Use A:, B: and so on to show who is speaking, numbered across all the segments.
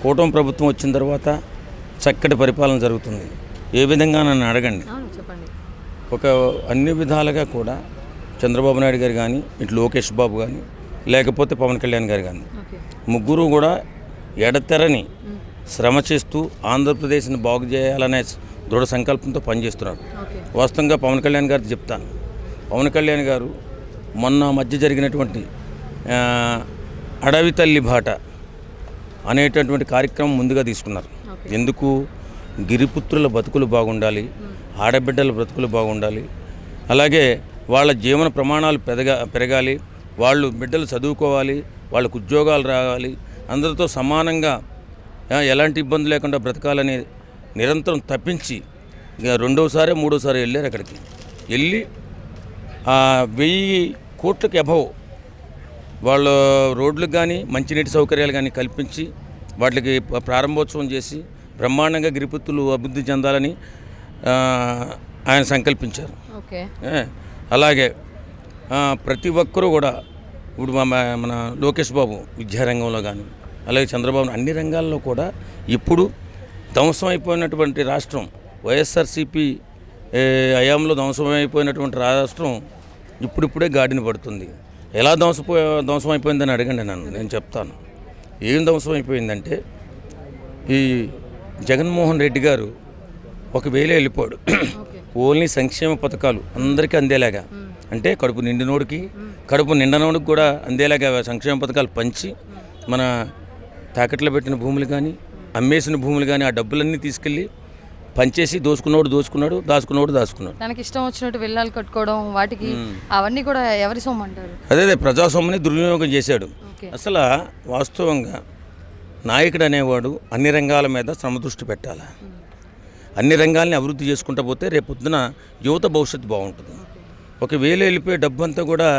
A: కూటమి ప్రభుత్వం వచ్చిన తర్వాత చక్కటి పరిపాలన జరుగుతుంది. ఏ విధంగా నన్ను అడగండి.
B: చెప్పండి.
A: ఒక అన్ని విధాలుగా కూడా చంద్రబాబు నాయుడు గారు కానీ, ఇటు లోకేష్ బాబు కానీ, లేకపోతే పవన్ కళ్యాణ్ గారు కానీ, ముగ్గురు కూడా ఎడతెరని శ్రమ చేస్తూ ఆంధ్రప్రదేశ్ని బాగు చేయాలనే దృఢ సంకల్పంతో పనిచేస్తున్నారు. వాస్తవంగా పవన్ కళ్యాణ్ గారితో చెప్తాను. పవన్ కళ్యాణ్ గారు మొన్న మధ్య జరిగినటువంటి అడవి తల్లి బాట అనేటటువంటి కార్యక్రమం ముందుగా తీసుకున్నారు. ఎందుకు? గిరిపుత్రుల బతుకులు బాగుండాలి, ఆడబిడ్డల బ్రతుకులు బాగుండాలి, అలాగే వాళ్ళ జీవన ప్రమాణాలు పెరగాలి, వాళ్ళు బిడ్డలు చదువుకోవాలి, వాళ్ళకు ఉద్యోగాలు రావాలి, అందరితో సమానంగా ఎలాంటి ఇబ్బంది లేకుండా బ్రతకాలని నిరంతరం తప్పించి ఇక రెండోసారి మూడోసారి వెళ్ళారు. అక్కడికి వెళ్ళి 1000 కోట్లకి అబవ్ వాళ్ళ రోడ్లకు కానీ మంచినీటి సౌకర్యాలు కానీ కల్పించి వాటికి ప్రారంభోత్సవం చేసి బ్రహ్మాండంగా గిరిపుత్రులు అభివృద్ధి చెందాలని ఆయన సంకల్పించారు. అలాగే ప్రతి ఒక్కరూ కూడా ఇప్పుడు మన లోకేష్ బాబు విద్యారంగంలో కానీ, అలాగే చంద్రబాబు అన్ని రంగాల్లో కూడా ఇప్పుడు ధ్వంసం అయిపోయినటువంటి రాష్ట్రం వైఎస్ఆర్సీపీ హయాంలో ధ్వంసమైపోయినటువంటి రాష్ట్రం ఇప్పుడిప్పుడే గాడిన పడుతుంది. ఎలా ధ్వంసం అయిపోయిందని అడగండి నేను చెప్తాను. ఏం ధ్వంసం అయిపోయిందంటే ఈ జగన్మోహన్ రెడ్డి గారు ఒకవేళ వెళ్ళిపోయాడు. ఓన్లీ సంక్షేమ పథకాలు అందరికీ అందేలాగా, అంటే కడుపు నిండినోడికి కడుపు నిండనోడికి కూడా అందేలాగా సంక్షేమ పథకాలు పంచి మన తాకట్లో పెట్టిన భూములు కానీ అమ్మేసిన భూములు కానీ ఆ డబ్బులన్నీ తీసుకెళ్ళి పంచేసి దోచుకున్నాడు, దాచుకున్నాడు.
B: తనకి ఇష్టం వచ్చినట్టు విల్లాలు కట్టుకోవడం, వాటికి అవన్నీ కూడా ఎవరి సొమ్ము అంటారు?
A: అదే ప్రజాస్వామ్యాన్ని దుర్వినియోగం చేశాడు. అసలు వాస్తవంగా నాయకుడు అనేవాడు అన్ని రంగాల మీద సమదృష్టి పెట్టాలి. అన్ని రంగాల్ని అభివృద్ధి చేసుకుంటూ పోతే రేపొద్దున యువత భవిష్యత్తు బాగుంటుంది. ఒకవేళ వెళ్ళిపోయే డబ్బు అంతా కూడా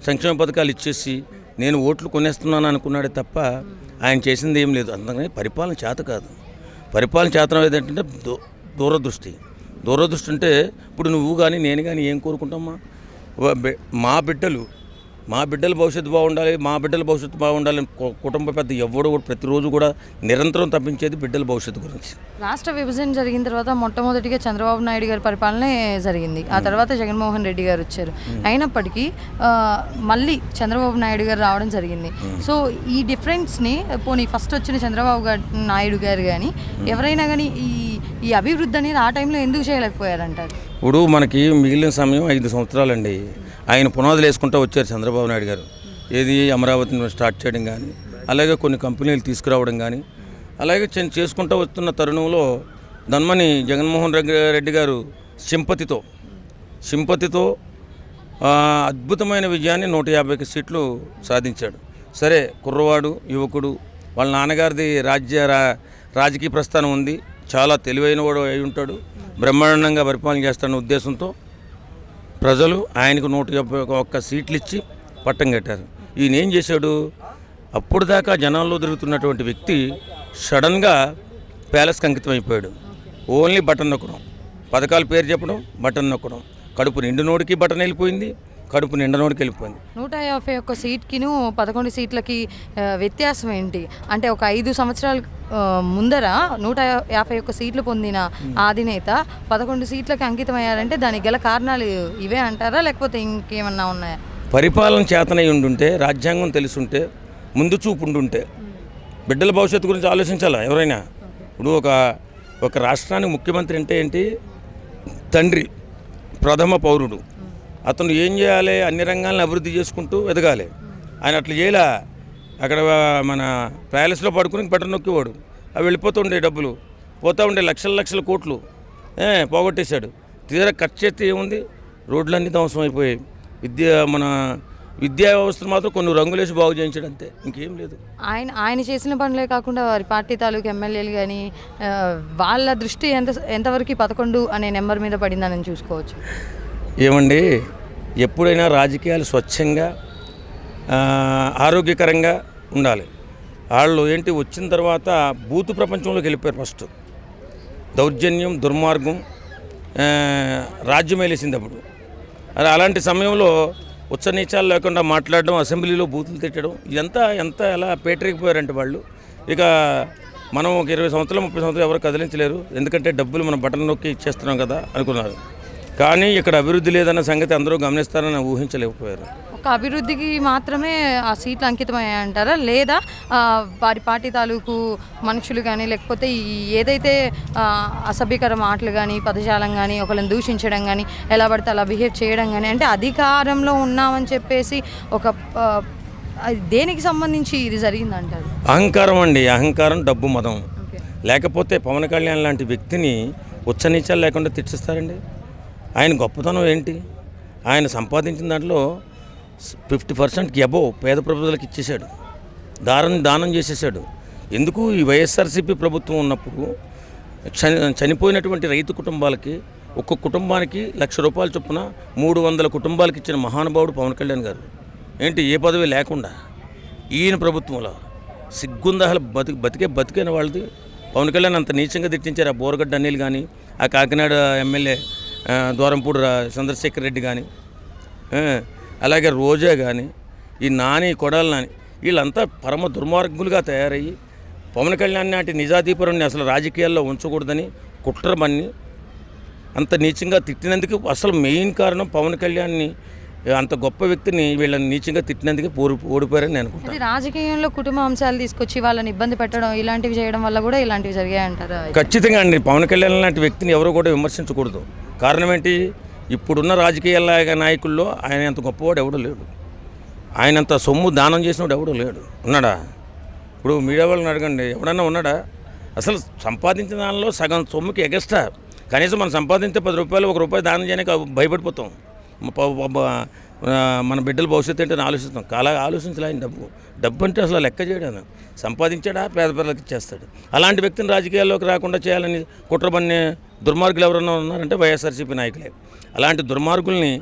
A: సంక్షేమ పథకాలు ఇచ్చేసి నేను ఓట్లు కొనేస్తున్నాను అనుకున్నాడే తప్ప ఆయన చేసింది ఏం లేదు. అందుకని పరిపాలన చేత కాదు. పరిపాలన చేతనం ఏదంటే దూరదృష్టి అంటే ఇప్పుడు నువ్వు కానీ నేను కానీ ఏం కోరుకుంటామా? మా బిడ్డల భవిష్యత్తు బాగుండాలి, కుటుంబ పెద్ద ఎవడు కూడా ప్రతిరోజు కూడా నిరంతరం తప్పించేది బిడ్డల భవిష్యత్తు గురించి.
B: రాష్ట్ర విభజన జరిగిన తర్వాత మొట్టమొదటిగా చంద్రబాబు నాయుడు గారి పరిపాలనే జరిగింది. ఆ తర్వాత జగన్మోహన్ రెడ్డి గారు వచ్చారు. అయినప్పటికీ మళ్ళీ చంద్రబాబు నాయుడు గారు రావడం జరిగింది. సో ఈ డిఫరెన్స్ని పోనీ ఫస్ట్ వచ్చిన చంద్రబాబు నాయుడు గారు కానీ ఎవరైనా కానీ ఈ అభివృద్ధి అనేది ఆ టైంలో ఎందుకు చేయలేకపోయారంటారు?
A: ఇప్పుడు మనకి మిగిలిన సమయం 5 సంవత్సరాలండి. ఆయన పునాదులు వేసుకుంటూ వచ్చారు చంద్రబాబు నాయుడు గారు. ఏది అమరావతిని స్టార్ట్ చేయడం కానీ, అలాగే కొన్ని కంపెనీలు తీసుకురావడం కానీ, అలాగే చేసుకుంటూ వస్తున్న తరుణంలో ధన్మని జగన్మోహన్ రెడ్డి గారు సింపతితో అద్భుతమైన విజయాన్ని 150 సీట్లు సాధించాడు. సరే, కుర్రవాడు, యువకుడు, వాళ్ళ నాన్నగారిది రాజకీయ ప్రస్థానం ఉంది, చాలా తెలివైన వాడు అయి ఉంటాడు, బ్రహ్మాండంగా పరిపాలన చేస్తాడన్న ఉద్దేశంతో ప్రజలు ఆయనకు 151 సీట్లు ఇచ్చి పట్టం కట్టారు. ఈయన ఏం చేశాడు? అప్పుడు దాకా జనాల్లో తిరుగుతున్నటువంటి వ్యక్తి సడన్గా ప్యాలెస్కి అంకితం అయిపోయాడు. ఓన్లీ బటన్ నొక్కడం, పథకాల పేరు చెప్పడం, బటన్ నొక్కడం. కడుపు నిండినోడికి బటన్ వెళ్ళిపోయింది, కడుపు నిండనోడికి వెళ్ళిపోయింది.
B: 151 సీట్కిను 11 సీట్లకి వ్యత్యాసం ఏంటి? అంటే ఒక 5 సంవత్సరాల ముందర 151 సీట్లు పొందిన అధినేత 11 సీట్లకి అంకితమయ్యారంటే దానికి గల కారణాలు ఇవే అంటారా, లేకపోతే ఇంకేమన్నా ఉన్నాయా?
A: పరిపాలన చేతనై ఉండుంటే, రాజ్యాంగం తెలుసుంటే, ముందు చూపు ఉండుంటే, బిడ్డల భవిష్యత్తు గురించి ఆలోచించాలా ఎవరైనా. ఇప్పుడు ఒక రాష్ట్రానికి ముఖ్యమంత్రి అంటే ఏంటి? తండ్రి, ప్రథమ పౌరుడు. అతను ఏం చేయాలి? అన్ని రంగాలను అభివృద్ధి చేసుకుంటూ ఎదగాలి. ఆయన అట్లా చేయలే. అక్కడ మన ప్యాలెస్లో పడుకుని బటన్ నొక్కేవాడు. అవి వెళ్ళిపోతుండే డబ్బులు, పోతూ ఉండే లక్షల కోట్లు పోగొట్టేశాడు. తీరా ఖర్చు చేస్తే ఏముంది? రోడ్లన్నీ ధ్వంసం అయిపోయాయి. మన విద్యా వ్యవస్థను మాత్రం కొన్ని రంగులేసి బాగు చేయించాడు, అంతే, ఇంకేం లేదు.
B: ఆయన చేసిన పనులే కాకుండా వారి పార్టీ తాలూకు ఎమ్మెల్యేలు కానీ వాళ్ళ దృష్టి ఎంతవరకు 11 అనే నెంబర్ మీద పడిందని చూసుకోవచ్చు.
A: ఏమండి, ఎప్పుడైనా రాజకీయాలు స్వచ్ఛంగా ఆరోగ్యకరంగా ఉండాలి. వాళ్ళు ఏంటి వచ్చిన తర్వాత బూతు ప్రపంచంలోకి వెళ్ళిపోయారు. ఫస్ట్ దౌర్జన్యం, దుర్మార్గం రాజ్యం వేలేసింది అప్పుడు. అలాంటి సమయంలో ఉచ్చనీచాలు లేకుండా మాట్లాడడం, అసెంబ్లీలో బూతులు తిట్టడం, ఇదంతా ఎలా పేటరికిపోయారంటే వాళ్ళు. ఇక మనం ఒక 20 సంవత్సరాలు 30 సంవత్సరాలు ఎవరు కదిలించలేరు, ఎందుకంటే డబ్బులు మనం బటన్ నొక్కి ఇచ్చేస్తున్నాం కదా అనుకున్నారు. కానీ ఇక్కడ అభివృద్ధి లేదన్న సంగతి అందరూ గమనిస్తారని ఊహించలేకపోయారు.
B: ఒక అభివృద్ధికి మాత్రమే ఆ సీట్లు అంకితమయ్యాయి అంటారా, లేదా వారి పార్టీ తాలూకు మనుషులు కానీ, లేకపోతే ఈ ఏదైతే అసభ్యకర మాటలు కానీ, పదజాలం కానీ, ఒకళ్ళని దూషించడం కానీ, ఎలా పడితే అలా బిహేవ్ చేయడం కానీ, అంటే అధికారంలో ఉన్నామని చెప్పేసి ఒక దేనికి సంబంధించి ఇది జరిగిందంటారు?
A: అహంకారం అండి, అహంకారం, డబ్బు, మదం. లేకపోతే పవన్ కళ్యాణ్ లాంటి వ్యక్తిని ఉచ్చనీచాలు లేకుండా తిట్టిస్తారండి? ఆయన గొప్పతనం ఏంటి? ఆయన సంపాదించిన దాంట్లో 50%కి అబోవ్ పేద ప్రజలకు ఇచ్చేశాడు, దానం చేసేసాడు. ఎందుకు? ఈ వైఎస్ఆర్సీపీ ప్రభుత్వం ఉన్నప్పుడు చనిపోయినటువంటి రైతు కుటుంబాలకి ఒక్కొక్క కుటుంబానికి ₹1,00,000 చొప్పున 300 కుటుంబాలకు ఇచ్చిన మహానుభావుడు పవన్ కళ్యాణ్ గారు. ఏంటి, ఏ పదవి లేకుండా ఈయన ప్రభుత్వంలో సిగ్గుందాహలు బతికైన వాళ్ళది. పవన్ కళ్యాణ్ అంత నీచంగా తిట్టించారు. ఆ బోరగడ్డ అనిల్ కానీ, ఆ కాకినాడ ఎమ్మెల్యే ద్వారంపూడి చంద్రశేఖర్ రెడ్డి కానీ, అలాగే రోజా కానీ, ఈ నాని, కొడాలి నాని, వీళ్ళంతా పరమ దుర్మార్గులుగా తయారయ్యి పవన్ కళ్యాణ్ నాటి నిజాదీపురాన్ని అసలు రాజకీయాల్లో ఉంచకూడదని కుట్ర బన్ని అంత నీచంగా తిట్టినందుకు అసలు మెయిన్ కారణం పవన్ కళ్యాణ్ని, అంత గొప్ప వ్యక్తిని వీళ్ళని నీచంగా తిట్టినందుకే ఓడిపోయారని నేను అనుకుంటాను.
B: రాజకీయంలో కుటుంబ అంశాలు తీసుకొచ్చి వాళ్ళని ఇబ్బంది పెట్టడం, ఇలాంటివి చేయడం వల్ల కూడా ఇలాంటివి జరిగాయంటారా?
A: ఖచ్చితంగా అండి. పవన్ కళ్యాణ్ లాంటి వ్యక్తిని ఎవరు కూడా విమర్శించకూడదు. కారణం ఏంటి? ఇప్పుడున్న రాజకీయ నాయకుల్లో ఆయన అంత గొప్పవాడు ఎవడూ లేడు. ఆయనంత సొమ్ము దానం చేసినవాడు ఎవడూ లేడు. ఉన్నాడా? ఇప్పుడు మీడియా వాళ్ళని అడగండి, ఎవడన్నా ఉన్నాడా? అసలు సంపాదించిన దానిలో సగం సొమ్ముకి ఎగస్ట్రా, కనీసం మనం సంపాదించే ₹10 ₹1 దానం చేయడానికి భయపడిపోతాం. మన బిడ్డల భవిష్యత్తు ఏంటని ఆలోచిస్తాం. అలా ఆలోచించాలి. ఆయన డబ్బు అంటే అసలు లెక్క చేయడాను. సంపాదించాడా పేద పిల్లలకి ఇచ్చేస్తాడు. అలాంటి వ్యక్తిని రాజకీయాల్లోకి రాకుండా చేయాలని కుట్రబన్నే దుర్మార్గులు ఎవరన్నా ఉన్నారంటే వైఎస్ఆర్సీపీ నాయకులే. అలాంటి దుర్మార్గుల్ని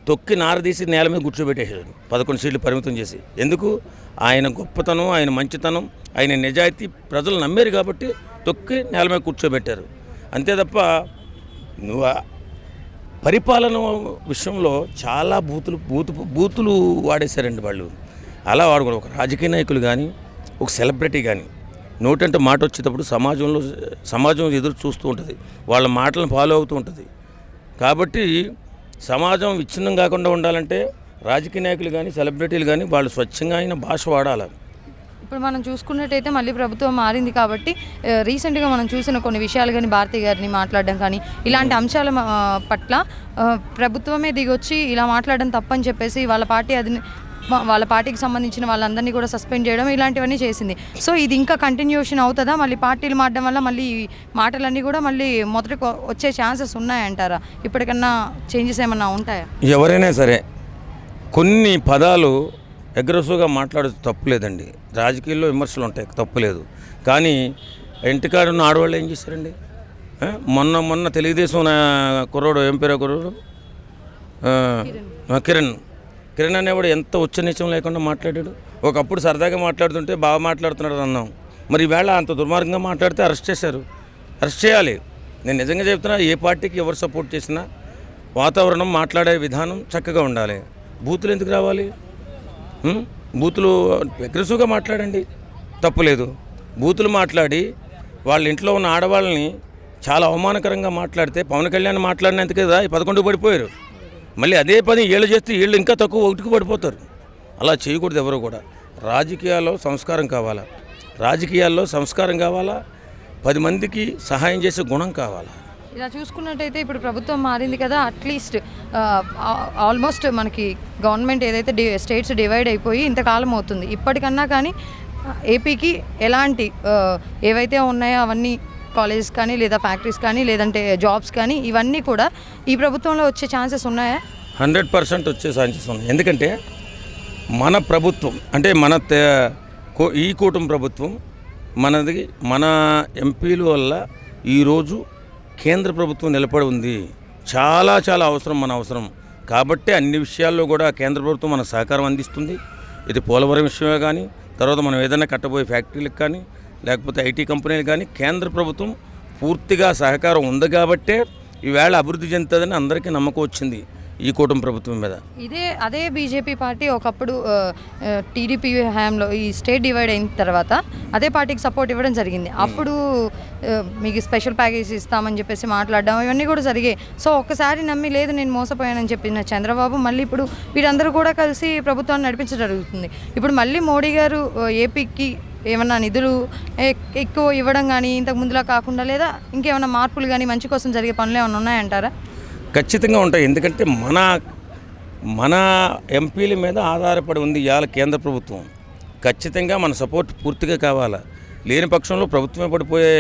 A: తొక్కి నారదీసి నేల మీద కూర్చోబెట్టేశాడు, 11 సీట్లు పరిమితం చేసి. ఎందుకు? ఆయన గొప్పతనం, ఆయన మంచితనం, ఆయన నిజాయితీ ప్రజలు నమ్మారు కాబట్టి తొక్కి నేల మీద కూర్చోబెట్టారు. అంతే తప్ప నువ్వు పరిపాలన విషయంలో చాలా బూతులు వాడేశారండి వాళ్ళు. అలా వాడకూడదు. ఒక రాజకీయ నాయకులు కానీ, ఒక సెలబ్రిటీ కానీ నోటంటే మాట వచ్చేటప్పుడు సమాజం ఎదురు చూస్తూ ఉంటుంది, వాళ్ళ మాటలను ఫాలో అవుతూ ఉంటుంది. కాబట్టి సమాజం విచ్ఛిన్నం కాకుండా ఉండాలంటే రాజకీయ నాయకులు కానీ, సెలబ్రిటీలు కానీ వాళ్ళు స్వచ్ఛంగా అయిన భాష వాడాలి.
B: ఇప్పుడు మనం చూసుకున్నట్టయితే మళ్ళీ ప్రభుత్వం మారింది కాబట్టి రీసెంట్గా మనం చూసిన కొన్ని విషయాలు కానీ, భారతి గారిని మాట్లాడడం కానీ, ఇలాంటి అంశాల పట్ల ప్రభుత్వమే దిగొచ్చి ఇలా మాట్లాడడం తప్పని చెప్పేసి వాళ్ళ పార్టీకి సంబంధించిన వాళ్ళందరినీ కూడా సస్పెండ్ చేయడం, ఇలాంటివన్నీ చేసింది. సో ఇది ఇంకా కంటిన్యూషన్ అవుతుందా? మళ్ళీ పార్టీలు మారడం వల్ల మళ్ళీ మాటలన్నీ కూడా మళ్ళీ మొదటికి వచ్చే ఛాన్సెస్ ఉన్నాయంటారా? ఇప్పటికన్నా చేంజెస్ ఏమన్నా ఉంటాయా?
A: ఎవరైనా సరే కొన్ని పదాలు అగ్రెసివ్గా మాట్లాడచ్చు, తప్పులేదండి. రాజకీయాల్లో విమర్శలు ఉంటాయి, తప్పులేదు. కానీ ఇంటికాడున్న ఆడవాళ్ళు ఏం చేశారండి? మొన్న తెలుగుదేశం కుర్రోడు, ఏం పేరు కుర్రోడు, కిరణ్ అనేవాడు ఎంత ఉచ్చనీచం లేకుండా మాట్లాడాడు. ఒకప్పుడు సరదాగా మాట్లాడుతుంటే బాగా మాట్లాడుతున్నాడు అన్నాం. మరి ఈవేళ అంత దుర్మార్గంగా మాట్లాడితే అరెస్ట్ చేశారు. అరెస్ట్ చేయాలి. నేను నిజంగా చెప్తున్నా, ఏ పార్టీకి ఎవరు సపోర్ట్ చేసినా వాతావరణం, మాట్లాడే విధానం చక్కగా ఉండాలి. బూతులు ఎందుకు రావాలి? బూతులు అగ్రెసివ్గా మాట్లాడండి, తప్పులేదు. బూతులు మాట్లాడి వాళ్ళ ఇంట్లో ఉన్న ఆడవాళ్ళని చాలా అవమానకరంగా మాట్లాడితే పవన్ కళ్యాణ్ మాట్లాడినందుకు కదా 11 పడిపోయారు. మళ్ళీ అదే పని వీళ్ళు చేస్తే వీళ్ళు ఇంకా తక్కువ 1కి పడిపోతారు. అలా చేయకూడదు ఎవరు కూడా. రాజకీయాల్లో సంస్కారం కావాలా, 10 మందికి సహాయం చేసే గుణం కావాలా.
B: ఇలా చూసుకున్నట్టయితే ఇప్పుడు ప్రభుత్వం మారింది కదా, అట్లీస్ట్ ఆల్మోస్ట్ మనకి గవర్నమెంట్ ఏదైతే స్టేట్స్ డివైడ్ అయిపోయి ఇంతకాలం అవుతుంది. ఇప్పటికన్నా కానీ ఏపీకి ఎలాంటి ఏవైతే ఉన్నాయో అవన్నీ కాలేజెస్ కానీ, లేదా ఫ్యాక్టరీస్ కానీ, లేదంటే జాబ్స్ కానీ, ఇవన్నీ కూడా ఈ ప్రభుత్వంలో వచ్చే ఛాన్సెస్ ఉన్నాయా?
A: 100% వచ్చే ఛాన్సెస్ ఉన్నాయి. ఎందుకంటే మన ప్రభుత్వం అంటే ఈ కూటమి ప్రభుత్వం మన ఎంపీల వల్ల ఈరోజు కేంద్ర ప్రభుత్వం నిలబడి ఉంది. చాలా అవసరం, మన అవసరం కాబట్టి అన్ని విషయాల్లో కూడా కేంద్ర ప్రభుత్వం మన సహకారం అందిస్తుంది. ఇది పోలవరం విషయమే కానీ, తర్వాత మనం ఏదైనా కట్టబోయే ఫ్యాక్టరీలకు కానీ, లేకపోతే ఐటీ కంపెనీలు కానీ కేంద్ర ప్రభుత్వం పూర్తిగా సహకారం ఉంది కాబట్టే ఈవేళ అభివృద్ధి చెందుతుందని అందరికీ నమ్మకం వచ్చింది. ఈ కూటమి ప్రభుత్వం మీద.
B: అదే బీజేపీ పార్టీ ఒకప్పుడు టీడీపీ హయాంలో ఈ స్టేట్ డివైడ్ అయిన తర్వాత అదే పార్టీకి సపోర్ట్ ఇవ్వడం జరిగింది. అప్పుడు మీకు స్పెషల్ ప్యాకేజ్ ఇస్తామని చెప్పేసి మాట్లాడడం ఇవన్నీ కూడా జరిగాయి. సో ఒక్కసారి నమ్మి లేదు నేను మోసపోయానని చెప్పిన చంద్రబాబు మళ్ళీ ఇప్పుడు వీరందరూ కూడా కలిసి ప్రభుత్వాన్ని నడిపించడం జరుగుతుంది. ఇప్పుడు మళ్ళీ మోడీ గారు ఏపీకి ఏమన్నా నిధులు ఎక్కువ ఇవ్వడం కానీ ఇంతకు ముందులా కాకుండా లేదా ఇంకేమైనా మార్పులు కానీ మంచి కోసం జరిగే పనులు ఏమైనా ఉన్నాయంటారా?
A: ఖచ్చితంగా ఉంటాయి. ఎందుకంటే మన ఎంపీల మీద ఆధారపడి ఉంది ఇవాళ కేంద్ర ప్రభుత్వం. ఖచ్చితంగా మన సపోర్ట్ పూర్తిగా కావాలా, లేని పక్షంలో ప్రభుత్వమే పడిపోయే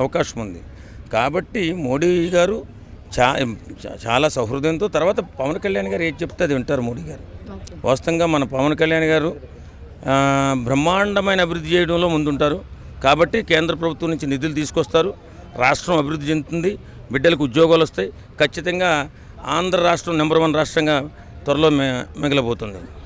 A: అవకాశం ఉంది. కాబట్టి మోడీ గారు చాలా సౌహృదయంతో, తర్వాత పవన్ కళ్యాణ్ గారు ఏది చెప్తే అది వింటారు మోడీ గారు. వాస్తవంగా మన పవన్ కళ్యాణ్ గారు బ్రహ్మాండమైన అభివృద్ధి చేయడంలో ముందుంటారు. కాబట్టి కేంద్ర ప్రభుత్వం నుంచి నిధులు తీసుకొస్తారు, రాష్ట్రం అభివృద్ధి చెందుతుంది, బిడ్డలకు ఉద్యోగాలు వస్తాయి. ఖచ్చితంగా ఆంధ్ర రాష్ట్రం నెంబర్ 1 రాష్ట్రంగా త్వరలో మిగలబోతుంది.